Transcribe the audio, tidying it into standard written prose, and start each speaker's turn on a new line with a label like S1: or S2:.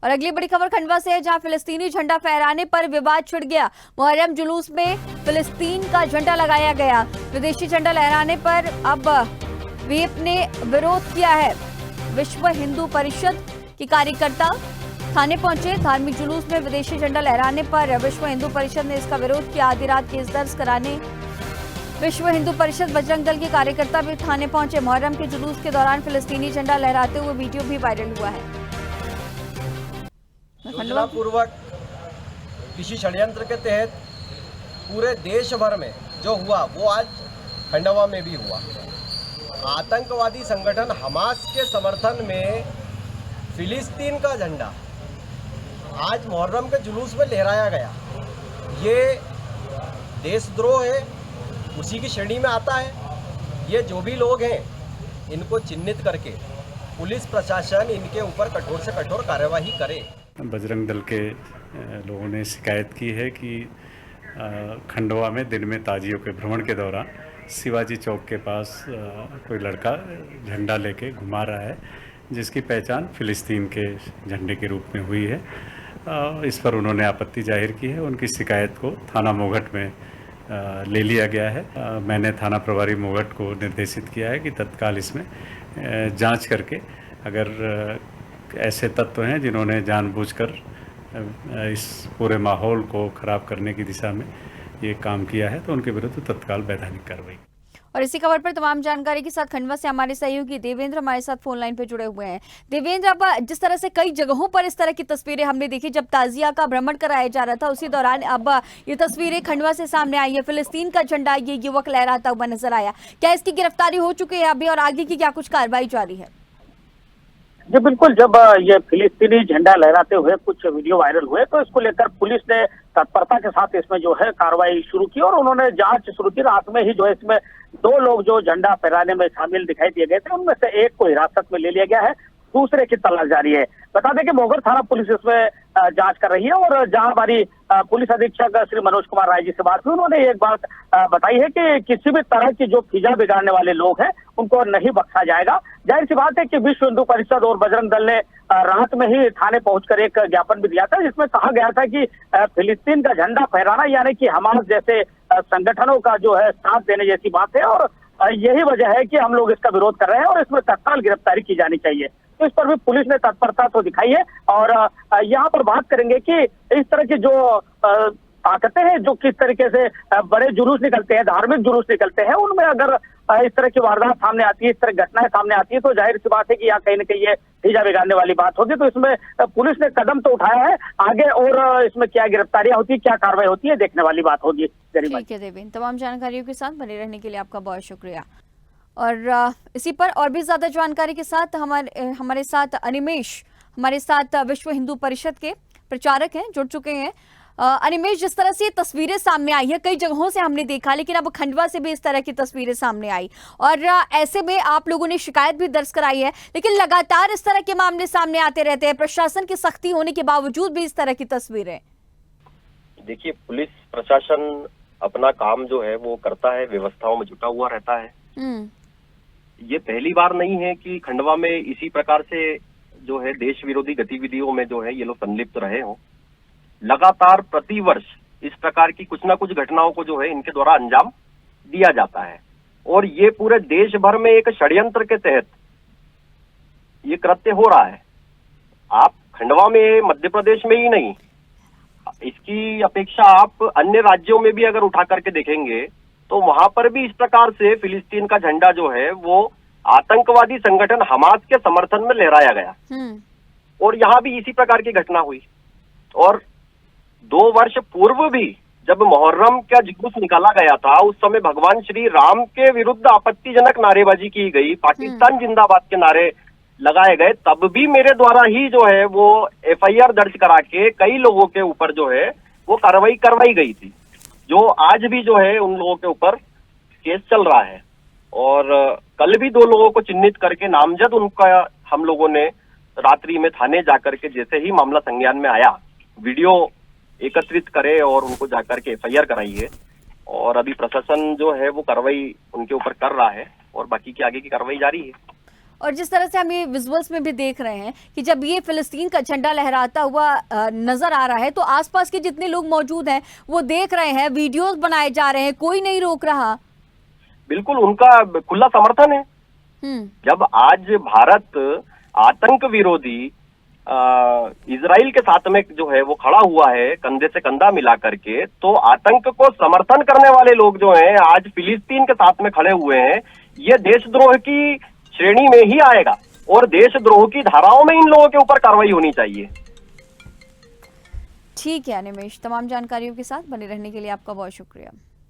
S1: और अगली बड़ी खबर खंडवा से है, जहां फिलिस्तीनी झंडा फहराने पर विवाद छिड़ गया। मुहर्रम जुलूस में फिलिस्तीन का झंडा लगाया गया। विदेशी झंडा लहराने पर अब वीप ने विरोध किया है। विश्व हिंदू परिषद के कार्यकर्ता थाने पहुंचे। धार्मिक जुलूस में विदेशी झंडा लहराने पर विश्व हिंदू परिषद ने इसका विरोध किया। आधी रात केस दर्ज कराने विश्व हिंदू परिषद बजरंग दल के कार्यकर्ता भी थाने पहुंचे। मुहर्रम के जुलूस के दौरान फिलिस्तीनी झंडा लहराते हुए वीडियो भी वायरल हुआ है।
S2: योजनापूर्वक किसी षड्यंत्र के तहत पूरे देश भर में जो हुआ वो आज खंडवा में भी हुआ। आतंकवादी संगठन हमास के समर्थन में फिलिस्तीन का झंडा आज मुहर्रम के जुलूस में लहराया गया। ये देशद्रोह है, उसी की श्रेणी में आता है। ये जो भी लोग हैं इनको चिन्हित करके पुलिस प्रशासन इनके ऊपर कठोर से कठोर कार्यवाही करे।
S3: बजरंग दल के लोगों ने शिकायत की है कि खंडवा में दिन में ताजियों के भ्रमण के दौरान शिवाजी चौक के पास कोई लड़का झंडा लेके घुमा रहा है, जिसकी पहचान फिलिस्तीन के झंडे के रूप में हुई है। इस पर उन्होंने आपत्ति जाहिर की है। उनकी शिकायत को थाना मोघट में ले लिया गया है। मैंने थाना प्रभारी मोघट को निर्देशित किया है कि तत्काल इसमें जांच करके अगर ऐसे तत्व हैं जिन्होंने जानबूझकर इस पूरे माहौल को खराब करने की दिशा में ये काम किया है तो उनके विरुद्ध तत्काल वैधानिक कार्रवाई।
S1: और इसी खबर पर तमाम जानकारी के साथ खंडवा से हमारे सहयोगी देवेंद्र हमारे साथ फोन लाइन पे जुड़े हुए हैं। देवेंद्र, अब जिस तरह से कई जगहों पर इस तरह की तस्वीरें हमने देखी जब ताजिया का भ्रमण कराया जा रहा था, उसी दौरान अब ये तस्वीरें खंडवा से सामने आई है। फिलिस्तीन का झंडा ये युवक लहराता हुआ नजर आया। क्या इसकी गिरफ्तारी हो चुकी है अभी और आगे की क्या कुछ कार्रवाई जारी है?
S4: जी बिल्कुल, जब ये फिलिस्तीनी झंडा लहराते हुए कुछ वीडियो वायरल हुए तो इसको लेकर पुलिस ने तत्परता के साथ इसमें जो है कार्रवाई शुरू की और उन्होंने जांच शुरू की। रात में ही जो है इसमें 2 लोग जो झंडा फहराने में शामिल दिखाई दिए गए थे, उनमें से एक को हिरासत में ले लिया गया है, दूसरे की तलाश जारी है। बता दें कि मोघट थाना पुलिस इसमें जांच कर रही है और जहां हमारी पुलिस अधीक्षक श्री मनोज कुमार राय जी से बात हुई, उन्होंने एक बात बताई है कि किसी भी तरह की जो फिजा बिगाड़ने वाले लोग हैं उनको नहीं बख्शा जाएगा। जाहिर सी बात है कि विश्व हिंदू परिषद और बजरंग दल ने रात में ही थाने पहुंचकर एक ज्ञापन भी दिया था, जिसमें कहा गया था कि फिलिस्तीन का झंडा फहराना यानी कि हमास जैसे संगठनों का जो है साथ देने जैसी बात है और यही वजह है कि हम लोग इसका विरोध कर रहे हैं और इसमें तत्काल गिरफ्तारी की जानी चाहिए। तो इस पर भी पुलिस ने तत्परता तो दिखाई है और यहाँ पर बात करेंगे कि इस तरह की जो ताकतें हैं, जो किस तरीके से बड़े जुलूस निकलते हैं, धार्मिक जुलूस निकलते हैं, उनमें अगर इस तरह की वारदात सामने आती है, इस तरह घटनाएं सामने आती है तो जाहिर सी बात है कि यहाँ कहीं न कहीं ये हिजा बिगाड़ने वाली बात होगी। तो इसमें पुलिस ने कदम तो उठाया है, आगे और इसमें क्या गिरफ्तारियां होती है, क्या कार्रवाई होती है, देखने वाली बात होगी।
S1: ठीक है देवेंद्र, तमाम जानकारियों के साथ बने रहने के लिए आपका बहुत शुक्रिया। और इसी पर और भी ज्यादा जानकारी के साथ हमारे साथ अनिमेश हमारे साथ विश्व हिंदू परिषद के प्रचारक हैं, जुड़ चुके हैं। अनिमेश, जिस तरह से ये तस्वीरें सामने आई है, कई जगहों से हमने देखा, लेकिन अब खंडवा से भी इस तरह की तस्वीरें सामने आई और ऐसे में आप लोगों ने शिकायत भी दर्ज कराई है, लेकिन लगातार इस तरह के मामले सामने आते रहते हैं, प्रशासन की सख्ती होने के बावजूद भी इस तरह की तस्वीरें।
S2: देखिए, पुलिस प्रशासन अपना काम जो है वो करता है, व्यवस्थाओं में जुटा हुआ रहता है। ये पहली बार नहीं है कि खंडवा में इसी प्रकार से जो है देश विरोधी गतिविधियों में जो है ये लोग संलिप्त रहे हों। लगातार प्रतिवर्ष इस प्रकार की कुछ ना कुछ घटनाओं को जो है इनके द्वारा अंजाम दिया जाता है और ये पूरे देश भर में एक षड्यंत्र के तहत ये कृत्य हो रहा है। आप खंडवा में, मध्य प्रदेश में ही नहीं, इसकी अपेक्षा आप अन्य राज्यों में भी अगर उठा करके देखेंगे तो वहां पर भी इस प्रकार से फिलिस्तीन का झंडा जो है वो आतंकवादी संगठन हमास के समर्थन में लहराया गया और यहाँ भी इसी प्रकार की घटना हुई। और 2 वर्ष पूर्व भी जब मुहर्रम का जुलूस निकाला गया था, उस समय भगवान श्री राम के विरुद्ध आपत्तिजनक नारेबाजी की गई, पाकिस्तान जिंदाबाद के नारे लगाए गए, तब भी मेरे द्वारा ही जो है वो FIR दर्ज करा के कई लोगों के ऊपर जो है वो कार्रवाई करवाई गई थी, जो आज भी जो है उन लोगों के ऊपर केस चल रहा है। और कल भी 2 लोगों को चिन्हित करके नामजद उनका हम लोगों ने रात्रि में थाने जाकर के जैसे ही मामला संज्ञान में आया, वीडियो एकत्रित करे और उनको जाकर के FIR कराई है और अभी प्रशासन जो है वो कार्रवाई उनके ऊपर कर रहा है और बाकी की आगे की कार्रवाई जारी है।
S1: और जिस तरह से हम ये विजुअल्स में भी देख रहे हैं कि जब ये फिलिस्तीन का झंडा लहराता हुआ नजर आ रहा है तो आसपास के जितने लोग मौजूद हैं वो देख रहे हैं, वीडियोस बनाए जा रहे हैं, कोई नहीं रोक रहा।
S2: बिल्कुल उनका खुला समर्थन है। जब आज भारत आतंक विरोधी इजराइल के साथ में जो है वो खड़ा हुआ है कंधे से कंधा मिला करके, तो आतंक को समर्थन करने वाले लोग जो हैं आज फिलिस्तीन के साथ में खड़े हुए हैं, ये देशद्रोह की श्रेणी में ही आएगा और देशद्रोह की धाराओं में इन लोगों के ऊपर कार्रवाई होनी चाहिए।
S1: ठीक है अनिमेश, तमाम जानकारियों के साथ बने रहने के लिए आपका बहुत शुक्रिया।